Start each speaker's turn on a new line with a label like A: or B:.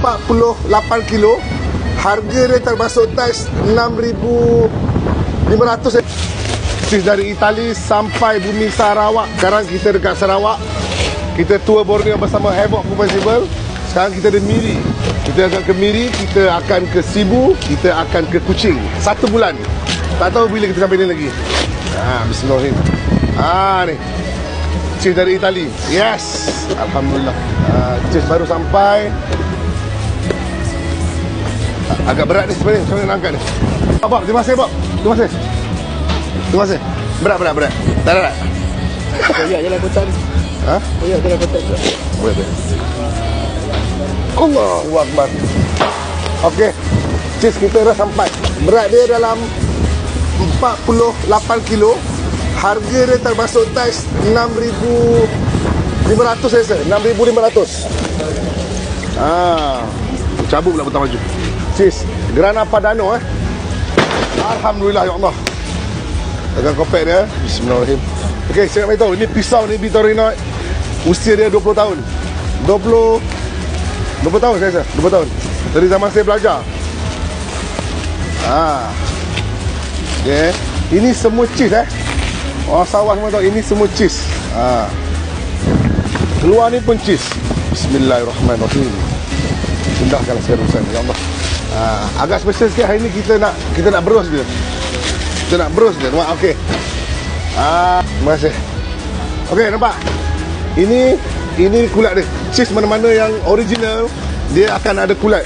A: 48 kilo. Harga dia termasuk tax 6,500. Dari Itali sampai bumi Sarawak. Sekarang kita dekat Sarawak. Kita tour Borneo bersama Havoc Festival. Sekarang kita ada Miri. Kita akan ke Miri, kita akan ke Sibu, kita akan ke Kuching. 1 bulan. Tak tahu bila kita sampai ni lagi. Bismillahirrahmanirrahim. Ni cheese dari Itali. Yes, alhamdulillah. Cheese baru sampai. Agak berat ni sebenarnya. Macam mana nak angkat ni? Bob, terima kasih Bob. Terima kasih. Terima kasih. Berat. Tak.
B: Koyak je lah kotak ni. Koyak je lah kotak tu.
A: Boleh. Allahu Akbar. Okey. Cheese kita dah sampai. Berat dia dalam 48 kilo. Harga dia termasuk tax 6,500 saya rasa. 6,500. Cabut pula petang baju. Cheese Grana Padano Alhamdulillah ya Allah. Dengan kopek dia. Bismillahirrahmanirrahim. Okey, saya nak beritahu, ini pisau ni Vitorino. Usia dia 20 tahun. 20 tahun saya rasa. 20 tahun. Dari zaman saya belajar. Okey. Ini semua cheese Orang sawah semua tahu ini semua cheese. Keluar ni pun cheese. Bismillahirrahmanirrahim. Pindahkan sekarang ya Allah. Agak special sikit hari ni kita nak berus dia. Kita nak berus dia. Nampak okey. Terima kasih. Okey, nampak. Ini kulat dia. Cheese mana-mana yang original dia akan ada kulat.